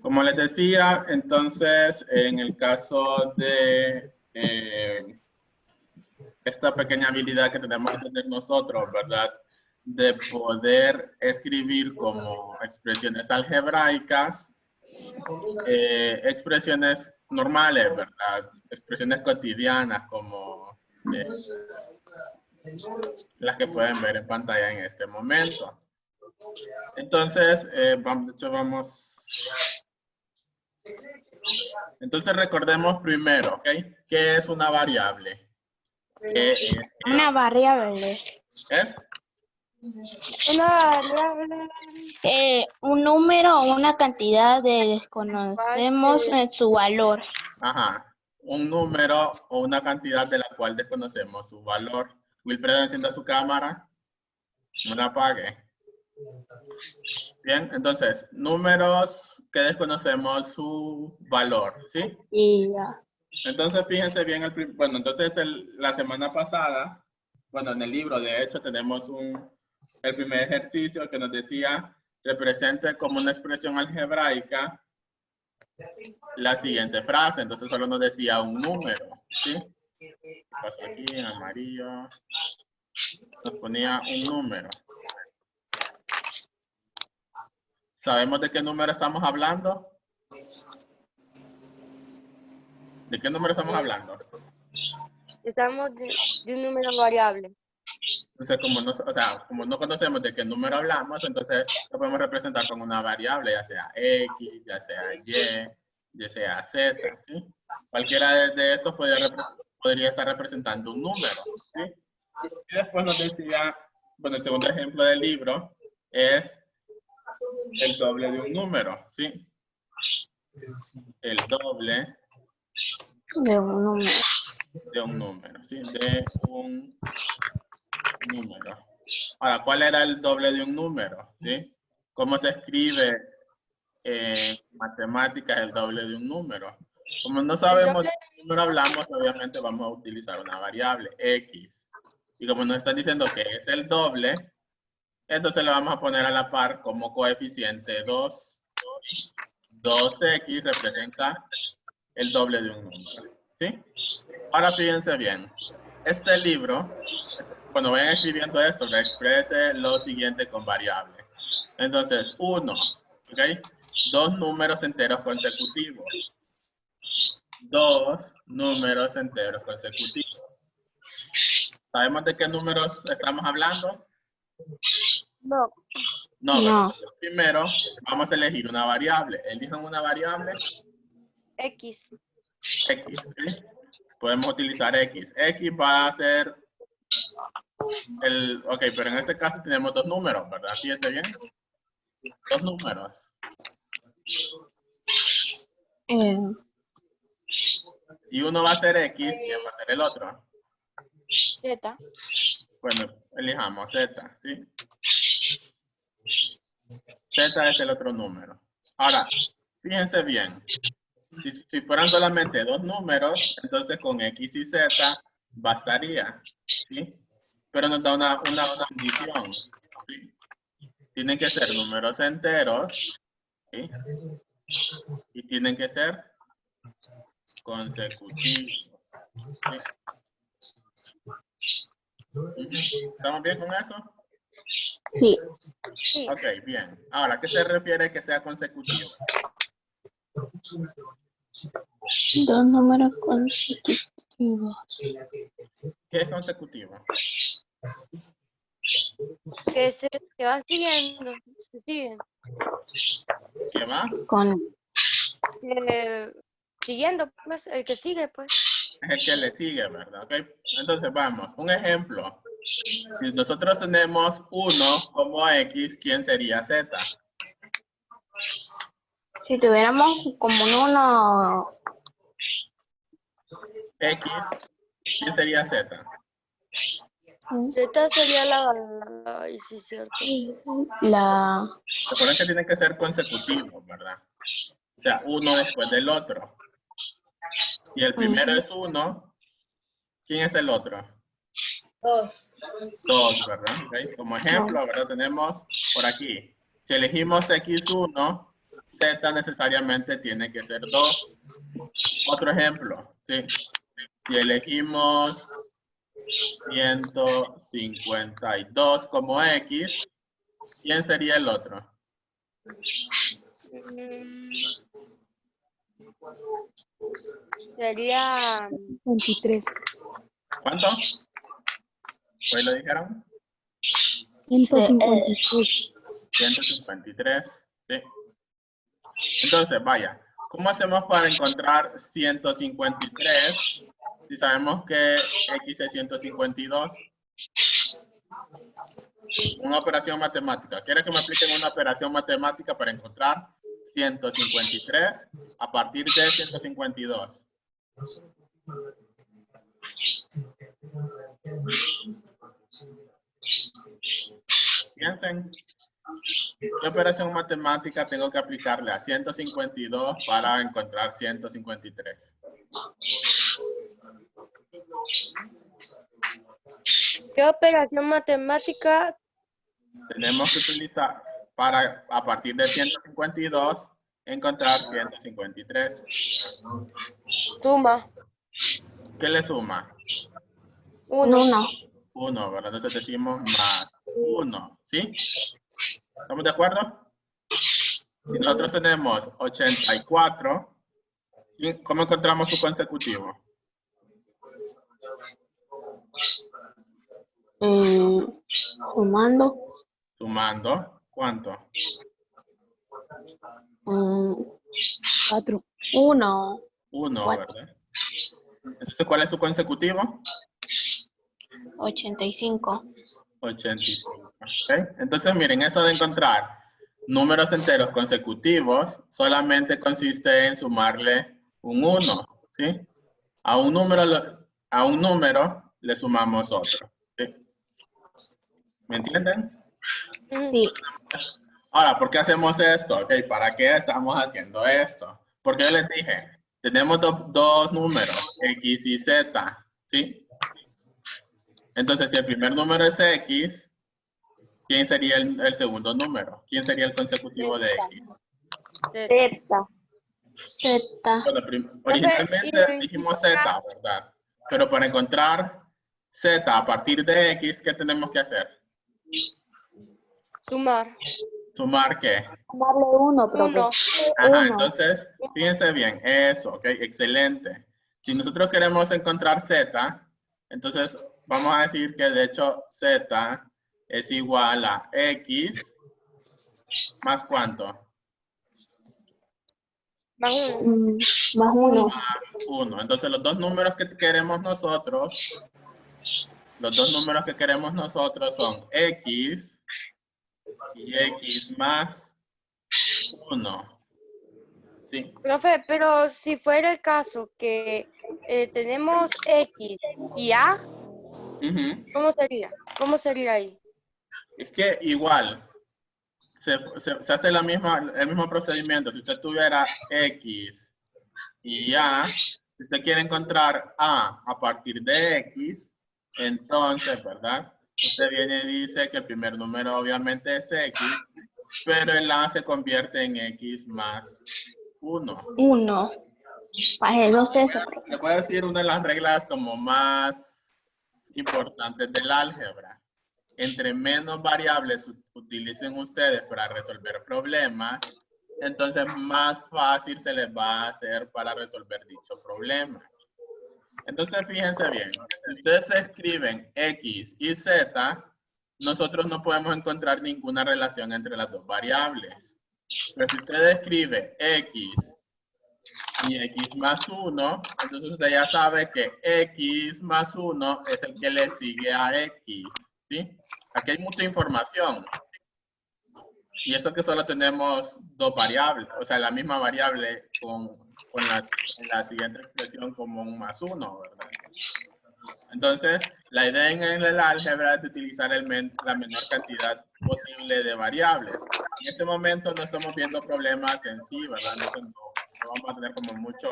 Como les decía, entonces, en el caso de esta pequeña habilidad que tenemos que tener nosotros, ¿verdad? De poder escribir como expresiones algebraicas, expresiones normales, ¿verdad? Expresiones cotidianas como las que pueden ver en pantalla en este momento. Entonces, Entonces recordemos primero, ¿ok? ¿Qué es una variable? ¿Qué es? Una variable. ¿Es? Una variable. Un número o una cantidad de desconocemos su valor. Ajá. Un número o una cantidad de la cual desconocemos su valor. Wilfredo, encienda su cámara. No la apague. Bien, entonces, números que desconocemos su valor, ¿sí? Y ya. Entonces, fíjense bien, entonces la semana pasada, bueno, en el libro, de hecho, tenemos el primer ejercicio que nos decía, represente como una expresión algebraica la siguiente frase. Entonces, solo nos decía un número, ¿sí? Pasó aquí en amarillo. Nos ponía un número. ¿Sabemos de qué número estamos hablando? ¿De qué número estamos hablando? Estamos de un número variable. Entonces, como no conocemos de qué número hablamos, entonces lo podemos representar con una variable, ya sea X, ya sea Y, ya sea Z, ¿sí? Cualquiera de estos podría estar representando un número, ¿sí? Y después nos decía, bueno, el segundo ejemplo del libro es el doble de un número, ¿sí? El doble De un número. de un número, ¿sí? De un número. Ahora, ¿cuál era el doble de un número? ¿Sí? ¿Cómo se escribe en matemáticas el doble de un número? Como no sabemos de qué número hablamos, obviamente vamos a utilizar una variable, X. Y como nos está diciendo que es el doble, entonces le vamos a poner a la par como coeficiente 2. 2X representa el doble de un número. ¿Sí? Ahora fíjense bien. Este libro, cuando vayan escribiendo esto, que exprese lo siguiente con variables. Entonces, 1, ¿ok? 2 números enteros consecutivos. 2 números enteros consecutivos. ¿Sabemos de qué números estamos hablando? No. No, No. primero vamos a elegir una variable. Elijan una variable X. X, ¿ok? Podemos utilizar X. X va a ser ok, pero en este caso tenemos dos números, ¿verdad? Fíjense bien. Dos números. Y uno va a ser X, ¿quién va a ser el otro? Z. Bueno, elijamos Z, ¿sí? Z es el otro número. Ahora, fíjense bien. Si fueran solamente dos números, entonces con X y Z bastaría, ¿sí? Pero nos da una condición, ¿sí? Tienen que ser números enteros, ¿sí? Y tienen que ser consecutivos. ¿Sí? ¿Estamos bien con eso? Sí. Sí. Ok, bien. Ahora, ¿a qué se refiere que sea consecutivo? Dos números consecutivos. ¿Qué es consecutivo? Que va siguiendo. Se siguen. ¿Qué va? Con Siguiendo, pues, el que sigue, pues. Es el que le sigue, ¿verdad? Ok, entonces vamos. Un ejemplo. Si nosotros tenemos 1 como X, ¿quién sería Z? si tuviéramos como un uno, X, ¿quién sería Z? Z sería ay, sí, cierto. la Recuerden que tienen que ser consecutivos, ¿verdad? O sea, uno después del otro. Si el primero es 1, ¿quién es el otro? 2. 2, ¿verdad? Okay. Como ejemplo, ¿verdad? Tenemos por aquí. Si elegimos X1, Z necesariamente tiene que ser 2. Otro ejemplo, ¿sí? Si elegimos 152 como X, ¿quién sería el otro? Sería 23. ¿Cuánto? ¿Hoy lo dijeron? 153. 153, ¿sí? Entonces, vaya, ¿cómo hacemos para encontrar 153 si sabemos que X es 152? Una operación matemática. ¿Quieres que me apliquen una operación matemática para encontrar 153 a partir de 152? Piensen, ¿qué operación matemática tengo que aplicarle a 152 para encontrar 153? ¿qué operación matemática? Tenemos que utilizar para, a partir de 152, encontrar 153. Suma. ¿Qué le suma? 1. 1, ¿verdad? Entonces decimos más 1, ¿sí? ¿Estamos de acuerdo? Si nosotros tenemos 84, ¿cómo encontramos su consecutivo? Sumando. Sumando, ¿cuánto? 4. 1. 1, Cuatro. ¿verdad? Entonces, ¿cuál es su consecutivo? 85. 85. ¿Okay? Entonces, miren, eso de encontrar números enteros consecutivos solamente consiste en sumarle un 1, ¿sí? A un número le sumamos otro, ¿sí? ¿Me entienden? Sí. Ahora, ¿por qué hacemos esto? Okay, ¿para qué estamos haciendo esto? Porque yo les dije, tenemos dos números, X y Z, ¿sí? Entonces, si el primer número es X, ¿quién sería el segundo número? ¿Quién sería el consecutivo de X? Z. Bueno, originalmente dijimos Z, ¿verdad? Pero para encontrar Z a partir de X, ¿qué tenemos que hacer? Sumar. ¿Sumar qué? Sumarle 1, 1. Ajá, entonces, fíjense bien, eso, ok, excelente. Si nosotros queremos encontrar Z, entonces vamos a decir que de hecho Z es igual a X más ¿cuánto? Más 1. Más 1. 1. Entonces los dos números que queremos nosotros, son X y X más 1. Sí. Profe, pero si fuera el caso que tenemos X y A, Ujú. ¿cómo sería? ¿Cómo sería ahí? Es que igual, se hace el mismo procedimiento. Si usted tuviera X y A, si usted quiere encontrar a partir de X, entonces, ¿verdad? Usted viene y dice que el primer número obviamente es X, pero el A se convierte en X más 1. 1. Pues no sé eso. Le voy a decir una de las reglas como más importantes del álgebra. Entre menos variables utilicen ustedes para resolver problemas, entonces más fácil se les va a hacer para resolver dicho problema. Entonces fíjense bien, si ustedes escriben X y Z, nosotros no podemos encontrar ninguna relación entre las dos variables. Pero si usted escribe X y X más 1, entonces usted ya sabe que X más 1 es el que le sigue a X, ¿sí? Aquí hay mucha información. Y eso que solo tenemos dos variables, o sea, la misma variable con la siguiente expresión como un más 1, ¿verdad? Entonces, la idea en el álgebra es de utilizar la menor cantidad posible de variables. En este momento no estamos viendo problemas en sí, ¿verdad? No vamos a tener como mucha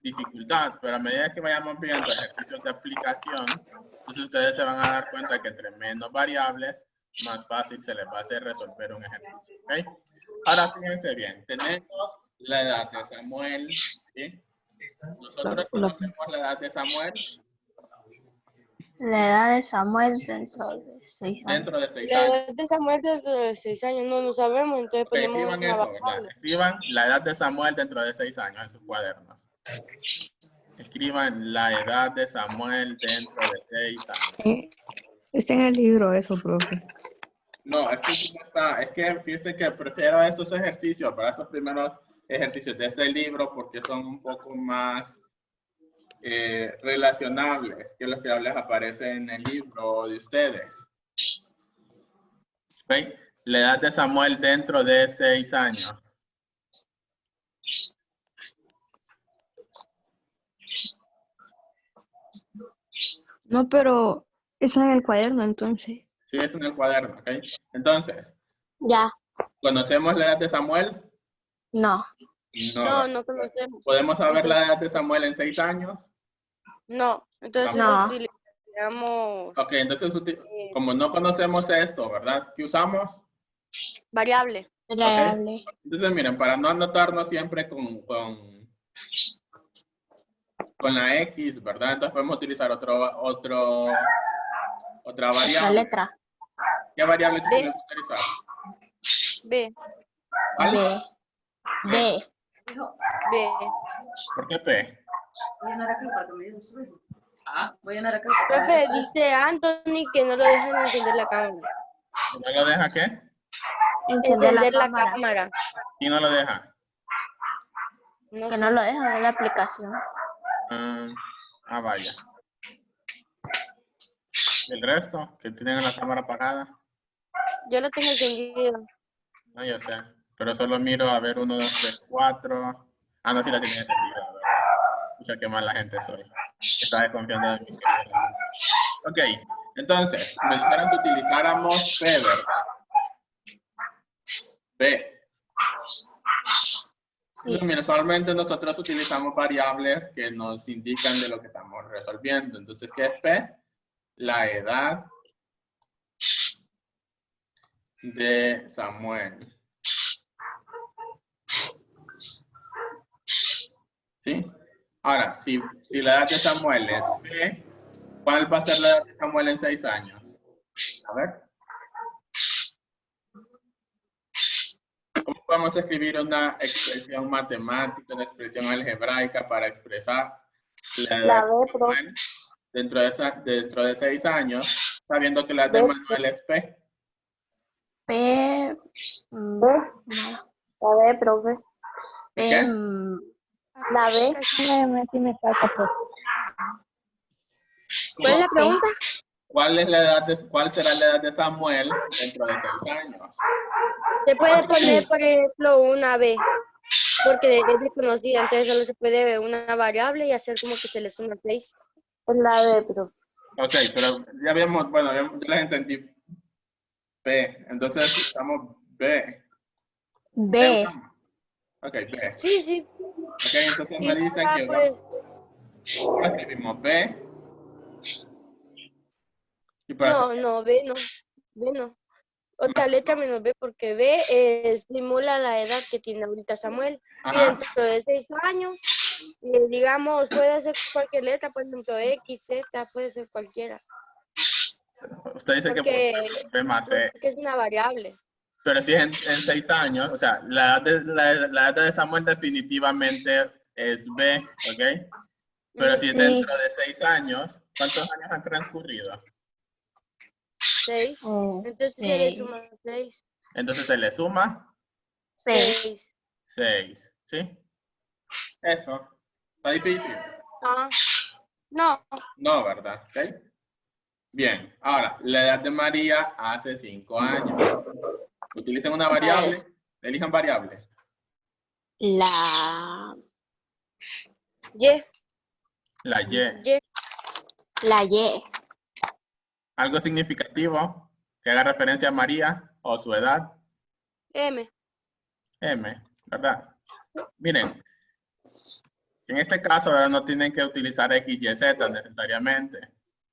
dificultad, pero a medida que vayamos viendo ejercicios de aplicación, entonces ustedes se van a dar cuenta que entre menos variables, más fácil se les va a hacer resolver un ejercicio, ¿ok? Ahora fíjense bien, tenemos la edad de Samuel, ¿sí? Nosotros conocemos la edad de Samuel La edad de Samuel dentro de 6 años. dentro de 6 La años. edad de Samuel dentro de 6 años no lo sabemos, entonces Ok, ponemos escriban una eso, ¿verdad? variable. Escriban la edad de Samuel dentro de 6 años en sus cuadernos. Escriban la edad de Samuel dentro de 6 años. Está en el libro eso, profe. No, es que no está. Es que fíjense que prefiero estos ejercicios para estos primeros ejercicios de este libro porque son un poco más relacionables que los que les aparecen en el libro de ustedes. ¿Okay? La edad de Samuel dentro de 6 años. No, pero eso en el cuaderno, entonces. Sí, es en el cuaderno, ¿ok? Entonces, Ya, ¿conocemos la edad de Samuel? no. No, no conocemos. ¿Podemos saber la edad de Samuel en 6 años? No, entonces No. utilizamos Ok, entonces, como no conocemos esto, ¿verdad? ¿Qué usamos? variable. Variable. Entonces, miren, para no anotarnos siempre con la X, ¿verdad? Entonces podemos utilizar otra La variable. letra. ¿Qué variable tenemos que utilizar? B. ¿Cuál? B. B. ¿Por qué P? Profe, dice Anthony que no lo dejan encender la cámara. ¿No lo deja qué? Encender la cámara. ¿Y no lo deja? No Que sé. no lo deja de la aplicación. Vaya. ¿El resto? Que tienen la cámara apagada. Yo lo tengo encendido. No, yo sé. Pero solo miro a ver 1, 2, 3, 4. Ah, no, sí la tenía encendida, ¿verdad? Escucha qué mal la gente soy. Estaba desconfiando de mí. Ok, entonces, me dijeron que utilizáramos P, ¿verdad? P. Entonces, mira, usualmente nosotros utilizamos variables que nos indican de lo que estamos resolviendo. Entonces, ¿qué es P? La edad de Samuel. ¿Sí? Ahora, si la edad de Samuel es P, ¿cuál va a ser la edad de Samuel en 6 años? A ver. ¿Cómo podemos escribir una expresión matemática, una expresión algebraica para expresar la edad de Samuel dentro de 6 años, sabiendo que la edad de Manuel es P? P. No. La B, profe. P. ¿Qué? La B. ¿Cuál es la pregunta? ¿Cuál será la edad de Samuel dentro de 6 años? Se puede poner, por ejemplo, una B, porque es desconocida, entonces solo se puede una variable y hacer como que se le suma 6. Es la B, profe. Ok, pero ya habíamos, bueno, yo les entendí P, entonces estamos B. B. Ok, B. Sí, sí. Ok, entonces me dicen que Pues, ¿cómo escribimos? B. Y para no, B no. B no. Otra letra menos B, porque B simula la edad que tiene ahorita Samuel. Y Ajá. dentro de 6 años, digamos, puede ser cualquier letra, por ejemplo, X, Z, puede ser cualquiera. Usted dice Porque, que B más E. porque es una variable. Pero si es en 6 años, o sea, la edad de Samuel definitivamente es B, ¿ok? Pero si es Sí. dentro de 6 años, ¿cuántos años han transcurrido? 6. Entonces se le suma 6. Entonces se le suma 6. 6, ¿sí? Eso. ¿Está difícil? Ah, no. No, ¿verdad? ¿Ok? Bien. Ahora, la edad de María hace 5 años. Utilicen una variable. Elijan variable. La Y. La Y. Y. La Y. Algo significativo que haga referencia a María o su edad. M. M, ¿verdad? Miren, en este caso ahora no tienen que utilizar X, Y, Z necesariamente.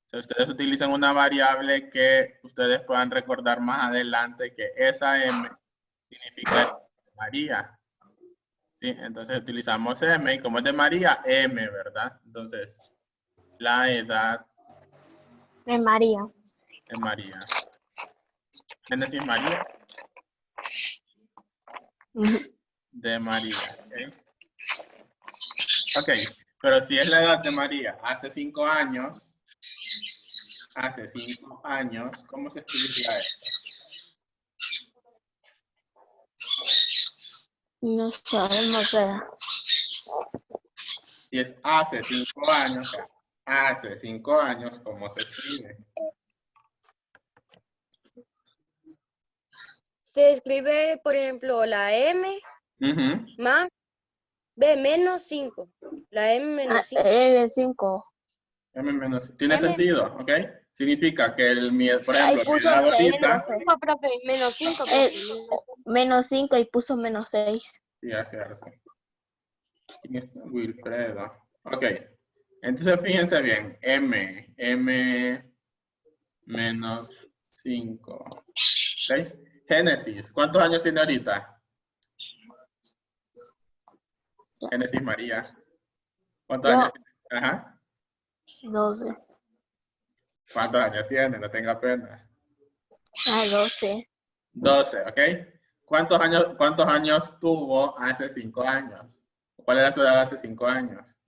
Si ustedes utilizan una variable que ustedes puedan recordar más adelante que esa M significa María. ¿Sí? Entonces utilizamos M y como es de María, M, ¿verdad? Entonces, la edad De María. de María. Génesis María Ujú. de María. Ok, pero si es la edad de María hace 5 años, ¿cómo se escribiría esto? No sabemos, ¿verdad? Si es hace 5 años, hace 5 años, ¿cómo se escribe? Se escribe, por ejemplo, la M Ujú. más B menos 5. La M menos 5. 5. M menos, tiene M, sentido, ¿ok? Significa que por Ahí ejemplo, mi puso edad 6, ahorita, profe, menos 5, menos 5 y puso menos 6. sí, es cierto. ¿Quién es Wilfredo? Ok, entonces fíjense bien, M menos 5. ¿Ok? Génesis, ¿cuántos años tiene ahorita? Génesis María. ¿Cuántos Yo, años tiene? Ajá. 12. ¿Cuántos años tiene? No tenga pena. 12. 12, ¿ok? ¿Cuántos años tuvo hace 5 años? ¿Cuál era su edad hace 5 años?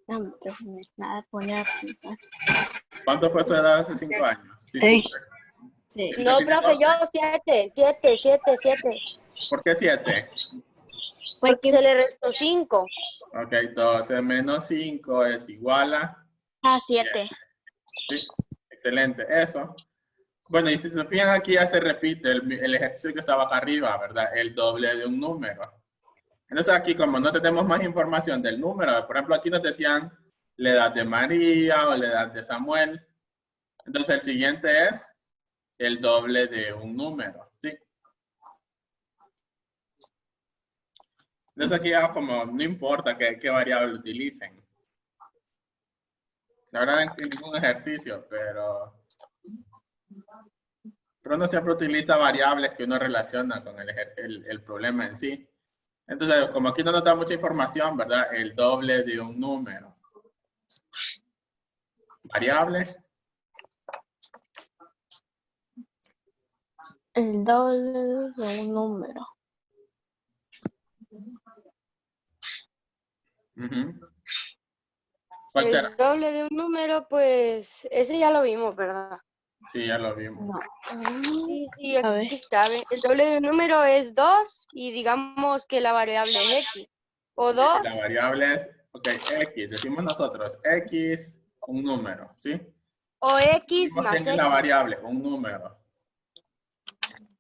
No, pero no es nada poner a pensar. ¿Cuánto fue su edad hace 5 años? Sí, Seis. Sí. ¿Ahorita No, tiene profe, 12? yo 7. ¿Por qué 7? Porque se le restó 5. Ok, 12 menos 5 es igual a 7. Sí, excelente, eso. Bueno, y si se fijan aquí ya se repite el ejercicio que estaba acá arriba, ¿verdad? El doble de un número. Entonces aquí como no tenemos más información del número, por ejemplo aquí nos decían la edad de María o la edad de Samuel. Entonces el siguiente es el doble de un número, ¿sí? Entonces aquí ya como no importa qué variable utilicen. La verdad es que ningún ejercicio, pero uno siempre utiliza variables que uno relaciona con el problema en sí. Entonces, como aquí no nos da mucha información, ¿verdad? El doble de un número. Variable, El doble de un número. ¿cuál será? El doble de un número, pues, ese ya lo vimos, ¿verdad? Sí, ya lo vimos. No. Sí, A ver. aquí está. ¿Ve? El doble de un número es 2 y digamos que la variable es X. O 2, La variable es, ok, X. Decimos nosotros, X, un número, ¿sí? o X Decimos más quién es la X. variable, un número.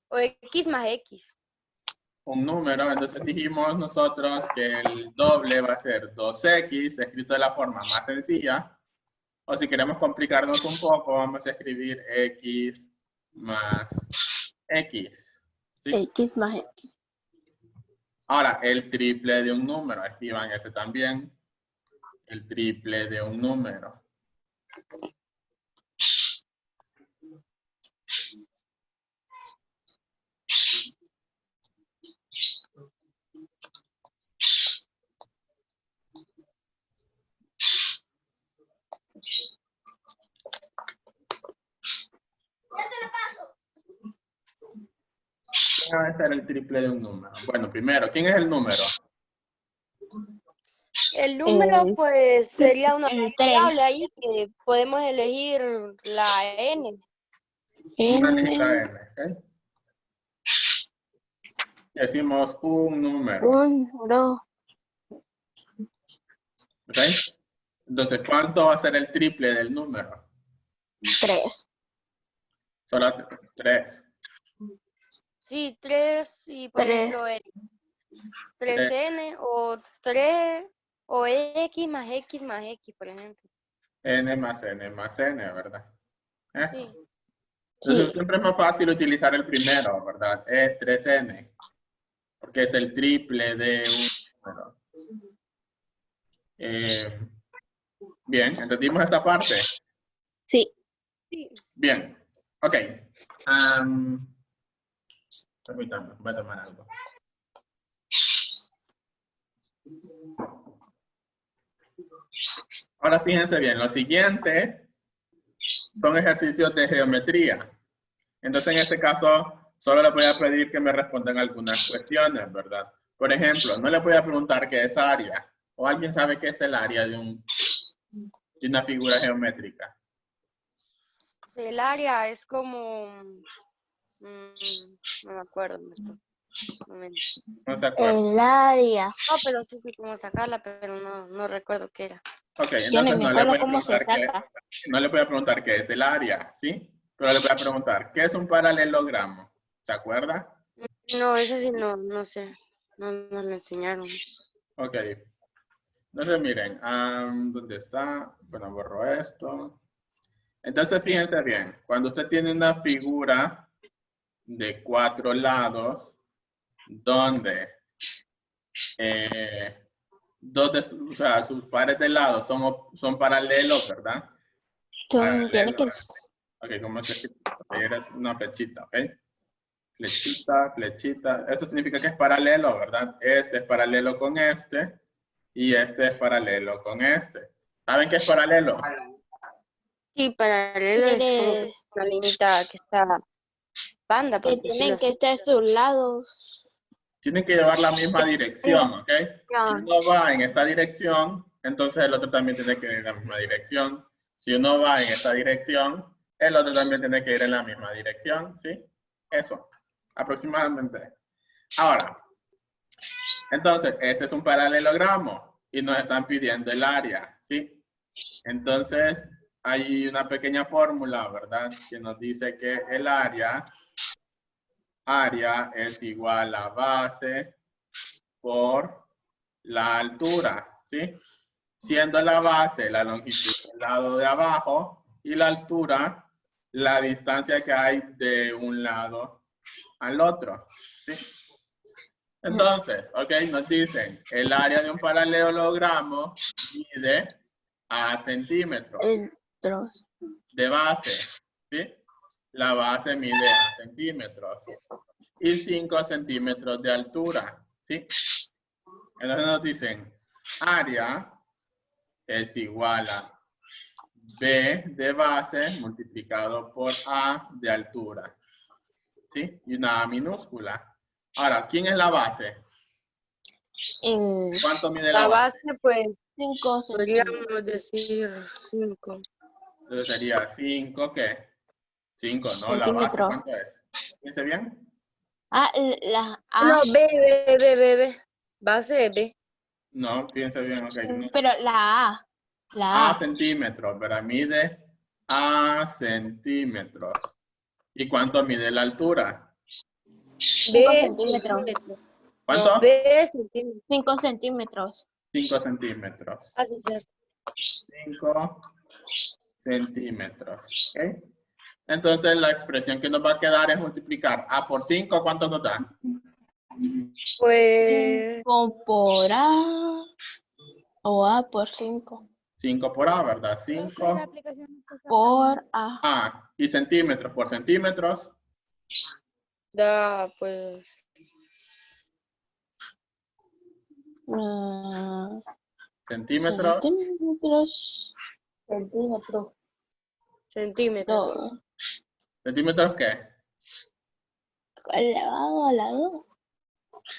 O X más X. Un número, entonces dijimos nosotros que el doble va a ser 2X, escrito de la forma más sencilla. O si queremos complicarnos un poco, vamos a escribir X más X. ¿Sí? X más X. Ahora, el triple de un número. Escriban ese también. El triple de un número. ¿Quién va a ser el triple de un número? Bueno, primero, ¿quién es el número? El número, pues, sería una el variable 3. ahí que podemos elegir la N. Vamos a elegir la N. N, ¿ok? Decimos un número, 1, ¿ok? Entonces, ¿cuánto va a ser el triple del número? 3. Solo 3. Sí, 3 y, por 3. ejemplo, 3N o 3 o X más X más X, por ejemplo. N más N más N, ¿verdad? Eso. Sí. Entonces, Sí. siempre es más fácil utilizar el primero, ¿verdad? Es 3N, porque es el triple de un número. Bien, ¿entendimos esta parte? Sí. Sí. Bien, ok. Permítanme, voy a tomar algo. Ahora fíjense bien, lo siguiente son ejercicios de geometría. Entonces, en este caso, solo les voy a pedir que me respondan algunas cuestiones, ¿verdad? Por ejemplo, no les voy a preguntar qué es área. ¿O alguien sabe qué es el área de una figura geométrica? El área es como... no me acuerdo. Un momento. ¿No se acuerdan? El área. No, pero sí sé cómo sacarla, pero no recuerdo qué era. Ok, Yo no entonces me no les acuerdo voy a cómo se preguntar saca. no les voy a preguntar qué es el área, ¿sí? Pero les voy a preguntar, ¿qué es un paralelogramo? ¿Se acuerda? No, eso sí no sé. No nos lo enseñaron. Ok. Entonces, miren, ¿dónde está? Bueno, borro esto. Entonces, fíjense bien, cuando usted tiene una figura de 4 lados, donde o sea, sus pares de lados son paralelos, ¿verdad? Tiene que... Ok, ¿cómo se escribe? Es una flechita, ¿ok? Flechita, flechita. Esto significa que es paralelo, ¿verdad? Este es paralelo con este y este es paralelo con este. ¿Saben qué es paralelo? Sí, paralelo es como Quiere- una linita que está banda, que por decirlo tienen que así. estar sus lados. Tienen que llevar la misma dirección, ¿ok? Si uno va en esta dirección, entonces el otro también tiene que ir en la misma dirección. Si uno va en esta dirección, el otro también tiene que ir en la misma dirección, ¿sí? Eso, aproximadamente. Ahora, entonces, este es un paralelogramo y nos están pidiendo el área, ¿sí? Entonces, hay una pequeña fórmula, ¿verdad? Que nos dice que el área es igual a base por la altura, ¿sí? Siendo la base la longitud del lado de abajo y la altura la distancia que hay de un lado al otro, ¿sí? Entonces, ok, nos dicen, el área de un paralelogramo mide a centímetros de base, ¿sí? La base mide a centímetros y 5 centímetros de altura, ¿sí? Entonces nos dicen, área es igual a B de base multiplicado por A de altura, ¿sí? Y una A minúscula. Ahora, ¿quién es la base? ¿Cuánto mide la La base? base, pues, 5 centímetros. podríamos decir 5. Entonces sería 5, ¿qué? 5, ¿no? La base, Centímetros. ¿cuánto es? ¿Piense bien? Ah, la A. No, B. Base es B. No, piense bien, ok. No. Pero la A. La A A. centímetros, ¿verdad? Mide A centímetros. ¿Y cuánto mide la altura? 5 B centímetros. ¿Cuánto? No, B centímetros. 5 centímetros. 5 centímetros. Así es. 5 centímetros. ¿Ok? Entonces la expresión que nos va a quedar es multiplicar A por 5. ¿Cuánto nos da? Pues, 5 por A. O A por 5. 5 por A, ¿verdad? 5 Por A. A. Y centímetros por centímetros. da, pues, Centímetros. Centímetros. Centímetros. centímetros. Todo. ¿Centímetros qué? Elevado a la 2.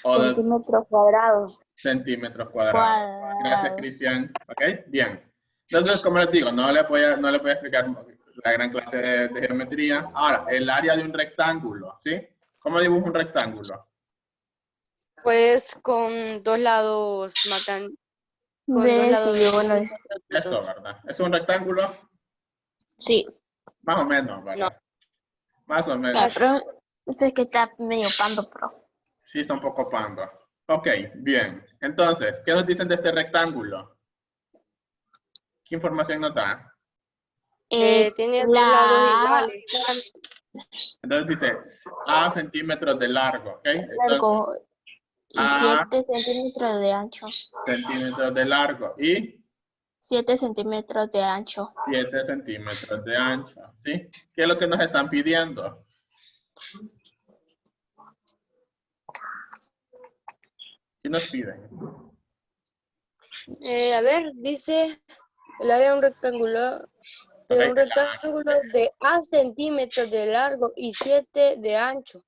O de Centímetros cuadrados. centímetros cuadrados. Gracias, Cristian. ¿Ok? Bien. Entonces, como les digo, no les voy a explicar la gran clase de geometría. Ahora, el área de un rectángulo, ¿sí? ¿Cómo dibujo un rectángulo? Pues con dos lados matan. Con dos De lados. si uno. Esto, ¿verdad? ¿Es un rectángulo? Sí. Más o menos, ¿verdad? Más o menos. Ya, pero es que está medio pando, pero. Sí, está un poco pando. Ok, bien. Entonces, ¿qué nos dicen de este rectángulo? ¿Qué información nos da? Tiene dos lados iguales. Entonces dice A centímetros de largo, ¿ok? Entonces, Largo y A 7 centímetros de ancho. centímetros de largo y 7 centímetros de ancho. 7 centímetros de ancho, ¿sí? ¿Qué es lo que nos están pidiendo? ¿Qué nos piden? A ver, dice el área de un rectángulo de A centímetros de largo y 7 de ancho.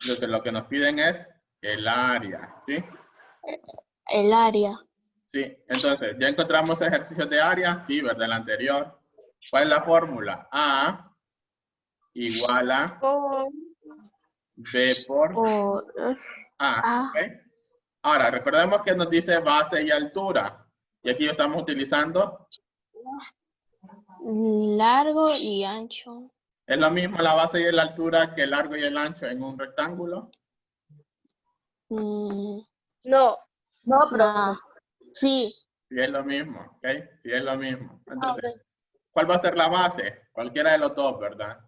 Entonces, lo que nos piden es el área, ¿sí? El área. Sí, entonces, ¿ya encontramos ejercicios de área? Sí, ¿verdad? El anterior. ¿Cuál es la fórmula? A igual a Por B por Por A, ¿ok? Ahora, recordemos que nos dice base y altura. Y aquí estamos utilizando, largo y ancho. ¿es lo mismo la base y la altura que el largo y el ancho en un rectángulo? Mm, no. No, pero no. Sí, Sí, es lo mismo, ¿ok? Sí, es lo mismo. Entonces, Ok. ¿cuál va a ser la base? Cualquiera de los dos, ¿verdad?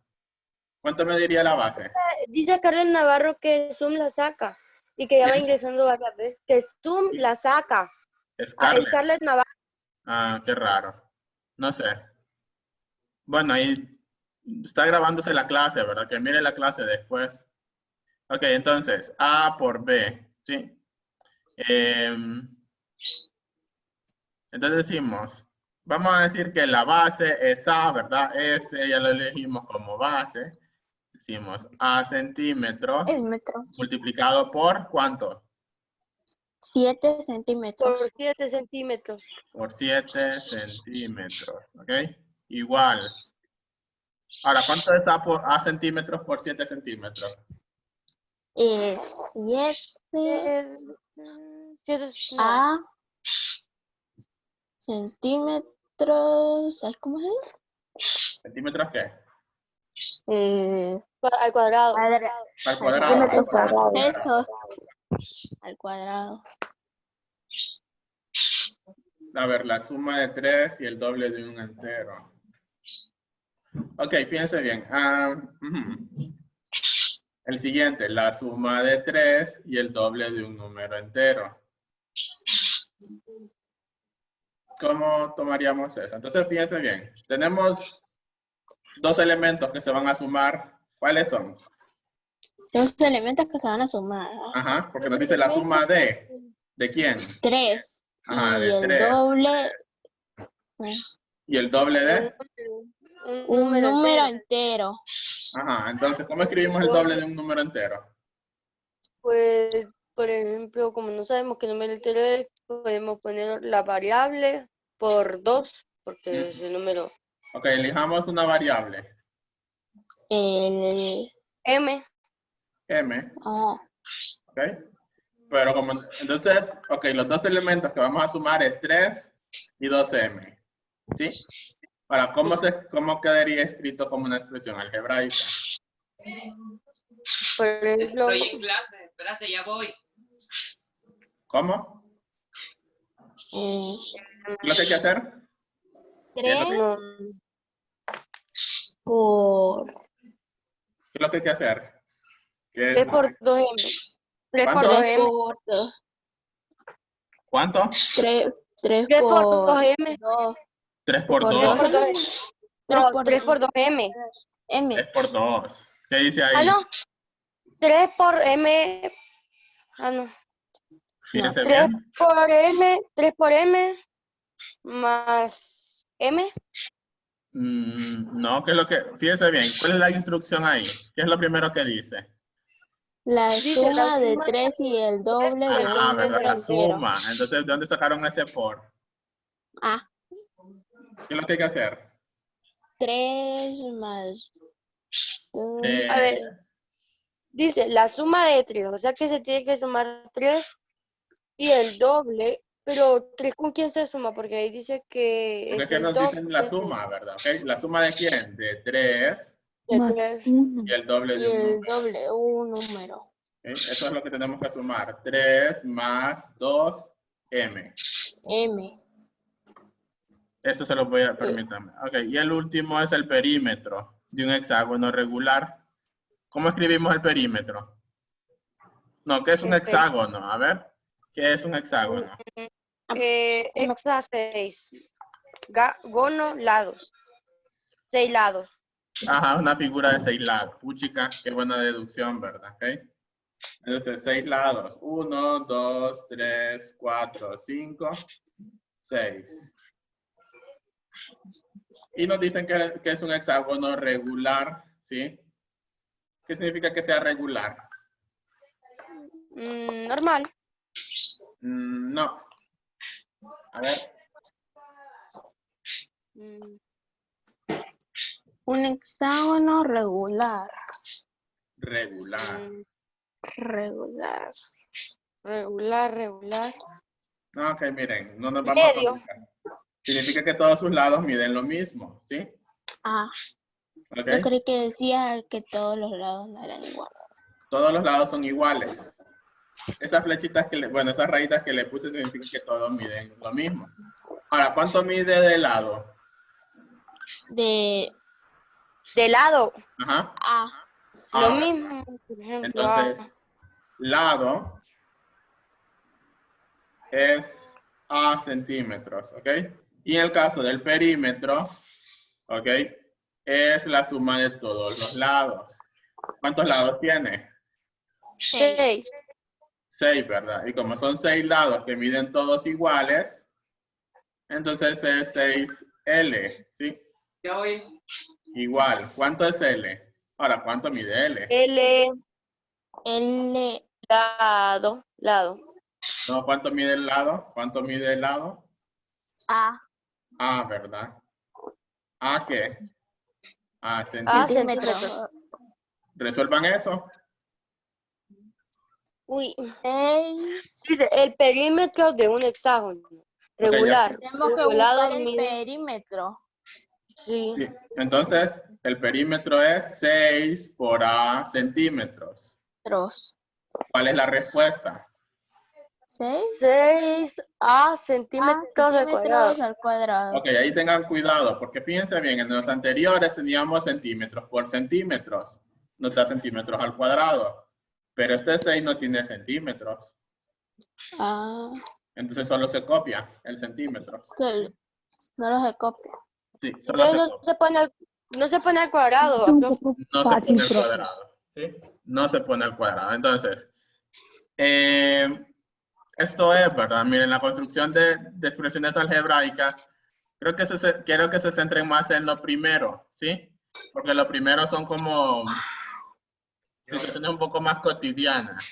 ¿Cuánto me diría la base? Dice Carlos Navarro que Zoom la saca y que ya va ingresando varias veces. Que Zoom la saca. Scarlett. Scarlett Navarro. Ah, qué raro. No sé. Bueno, ahí está grabándose la clase, ¿verdad? Que mire la clase después. Ok, entonces, A por B, ¿sí? Entonces decimos, vamos a decir que la base es A, ¿verdad? Este ya lo elegimos como base. Decimos A centímetros el metro. multiplicado por ¿cuánto? 7 centímetros. Por 7 centímetros. Por 7 centímetros, ¿ok? Igual. Ahora, ¿cuánto es A centímetros por 7 centímetros? 7 7 a centímetros. ¿Sabes cómo es? ¿Centímetros qué? al cuadrado. Al cuadrado. centímetros cuadrados. Eso. Al cuadrado. A ver, la suma de 3 y el doble de un entero. Ok, fíjense bien. El siguiente, la suma de 3 y el doble de un número entero. ¿Cómo tomaríamos eso? Entonces, fíjense bien. Tenemos dos elementos que se van a sumar. ¿Cuáles son? Los elementos que se van a sumar. Ajá, porque nos dice la suma de... ¿De quién? 3. Ajá, Y de el 3. doble. ¿Y el doble de? Un número entero. Ajá, entonces, ¿cómo escribimos el doble de un número entero? Pues, por ejemplo, como no sabemos qué número entero es, podemos poner la variable por 2, porque es el número Ok, elijamos una variable. El. m. M, Oh, ¿ok? Pero como, entonces, ok, los dos elementos que vamos a sumar es 3 y 2m, ¿sí? Ahora, ¿cómo quedaría escrito como una expresión algebraica? Por ejemplo, Estoy en clase, espérate, ya voy. ¿Cómo? mm, ¿Qué es lo que hay que hacer? ¿Qué es lo 3 no, por. ¿Qué es lo que hay que hacer? ¿Qué 3 es? por 2m. 3 por ¿Cuánto? 2m. Por 2. ¿Cuánto? 3 3 por por 2m. 2. 3 por Por 2. 3 por 2m. 3 No, por 3 por 2m. M. 3 por 2. ¿Qué dice Ah, ahí? no. 3 por m. Ah, no. Fíjense 3 bien. por m. 3 por m. Más m. No, ¿qué es lo que? Fíjense bien, ¿cuál es la instrucción ahí? ¿Qué es lo primero que dice? La Dice la suma de suma 3 y el doble de Ah, un ¿verdad? número La entero. suma. Entonces, ¿de dónde sacaron ese por? Ah, ¿Qué es lo que hay que hacer? 3 más 2. A ver, dice la suma de 3, o sea que se tiene que sumar 3 y el doble, pero 3 con quién se suma, porque ahí dice que Porque es es que el nos doble dicen la suma, ¿verdad? ¿Ok? ¿La suma de quién? De 3 de Más 3. 1. y el doble Y de un el número. doble de un número. ¿Ok? Eso es lo que tenemos que sumar. 3 más 2m. M. Eso se lo voy a, permítanme. Ok, y el último es el perímetro de un hexágono regular. ¿Cómo escribimos el perímetro? No, ¿qué es un hexágono? A ver, ¿qué es un hexágono? Hexa 6. Gono, lados. 6 lados. Ajá, una figura de 6 lados. Puchica, qué buena deducción, ¿verdad? ¿Ok? Entonces, 6 lados. 1, 2, 3, 4, 5, 6. Y nos dicen que es un hexágono regular, ¿sí? ¿Qué significa que sea regular? Normal. No. A ver. Mm, Un hexágono regular. Regular. Regular. regular. No, ok, miren, no nos vamos a Medio. complicar. Significa que todos sus lados miden lo mismo, ¿sí? Ah, Ok. yo creí que decía que todos los lados no eran iguales. Todos los lados son iguales. Esas flechitas bueno, esas rayitas que le puse significa que todos miden lo mismo. Ahora, ¿cuánto mide de lado? De lado. Ajá. A. Lo Ahora, mismo, por ejemplo. entonces, lado es A centímetros, ¿ok? Y en el caso del perímetro, ¿ok? Es la suma de todos los lados. ¿Cuántos lados tiene? 6. 6, ¿verdad? Y como son 6 lados que miden todos iguales, entonces es 6L, ¿sí? Ya voy. Igual. ¿Cuánto es L? Ahora, ¿cuánto mide L? L. L. Lado. No, ¿cuánto mide el lado? ¿Cuánto mide el lado? A. A, ¿verdad? ¿A qué? A A centímetros. centímetros. Resuelvan eso. Uy. 6. Dice el perímetro de un hexágono. Regular. Tenemos que Lado buscar el mide. perímetro. Sí. Sí. Entonces, el perímetro es 6 por A centímetros. ¿Cuál es la respuesta? 6 6 A centímetros al cuadrado. al cuadrado. Ok, ahí tengan cuidado, porque fíjense bien, en los anteriores teníamos centímetros por centímetros, no da centímetros al cuadrado, pero este 6 no tiene centímetros, Ah, entonces solo se copia el centímetro. que no los se copia. Sí, solo Entonces se no copia, se pone al cuadrado. ¿va, profe? no se pone al cuadrado, ¿sí? No se pone al cuadrado. Entonces, esto es, ¿verdad? Miren, la construcción de expresiones algebraicas, quiero que se centren más en lo primero, ¿sí? Porque lo primero son como situaciones un poco más cotidianas.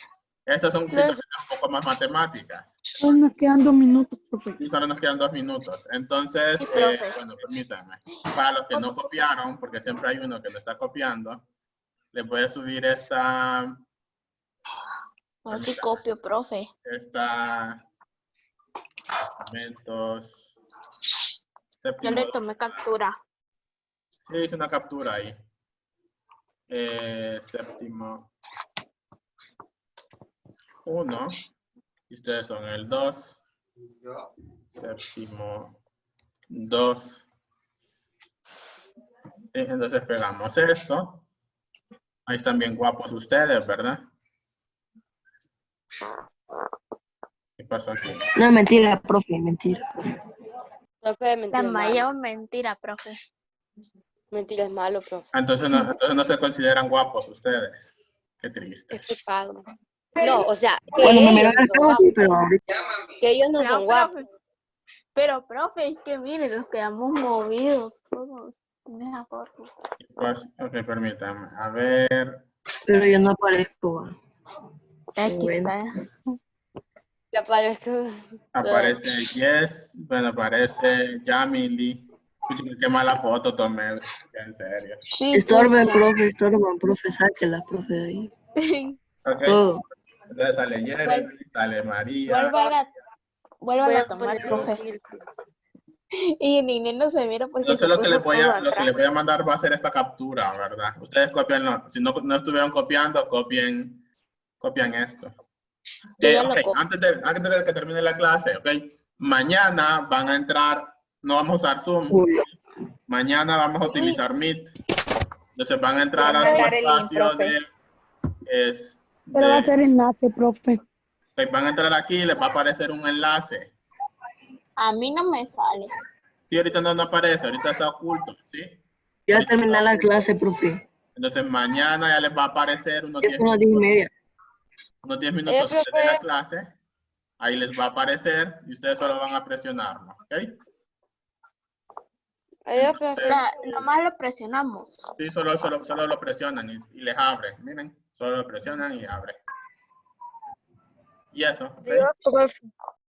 Estas son situaciones un poco más matemáticas. Solo nos quedan 2 minutos, profe. Y solo nos quedan 2 minutos. Entonces, Sí, profe. bueno, permítanme. Para los que no copiaron, porque siempre hay uno que no está copiando, les voy a subir esta... No, sí copio, profe. Documentos. Yo Séptimo. le tomé captura. Sí, hice una captura ahí. Séptimo 1. Y ustedes son el 2. Séptimo 2. Entonces pegamos esto. Ahí están bien guapos ustedes, ¿verdad? ¿Qué pasó aquí? No, mentira, profe, mentira. Profe, La mentira es malo. mayor mentira, profe. Mentira es malo, profe. Entonces no se consideran guapos ustedes. Qué triste. Qué pecado. No, o sea, que Cuando me ellos miran no al son espejo, guapos. sí, pero ahorita. Que ellos no son guapos. Profe. Pero, profe, es que miren, nos quedamos movidos todos en esa forma. Pues, ok, permítanme. A ver. Pero yo no aparezco. Va. Aquí Bueno. está. Que aparezco. Aparece Yes. Bueno, aparece Yamili. Pucha, qué mala foto tomé. En serio. Sí, Estorben, pucha. profe, sáquela, profe, de ahí. Ok. Todo. Entonces sale Jeremy, sale María. Vuelvan Voy a tomar, poner un profe. filtro. Y Nini no se mira porque Entonces se lo que les puso voy todo a, lo que atrás. les voy a mandar va a ser esta captura, ¿verdad? Ustedes copian, si no estuvieron copiando, copien esto. Yo ya lo Ok, copio. antes de que termine la clase, ok. Mañana van a entrar, no vamos a usar Zoom. Uy. Mañana vamos a utilizar Meet. Entonces van a entrar Voy a a su mandar el link, espacio profe. Pero va a ser enlace, profe. van a entrar aquí y les va a aparecer un enlace. A mí no me sale. Sí, ahorita no aparece, ahorita está oculto, ¿sí? Ya terminé la clase, profe. Entonces mañana ya les va a aparecer unos Ya 10 son las 10:30. unos 10 minutos antes de profe. la clase. Ahí les va a aparecer y ustedes solo van a presionarlo, ¿ok? Adiós, profe. Nomás lo presionamos. Sí, solo lo presionan y les abre. Miren, solo lo presionan y abre. Y eso. ¿ok? Dios, profe.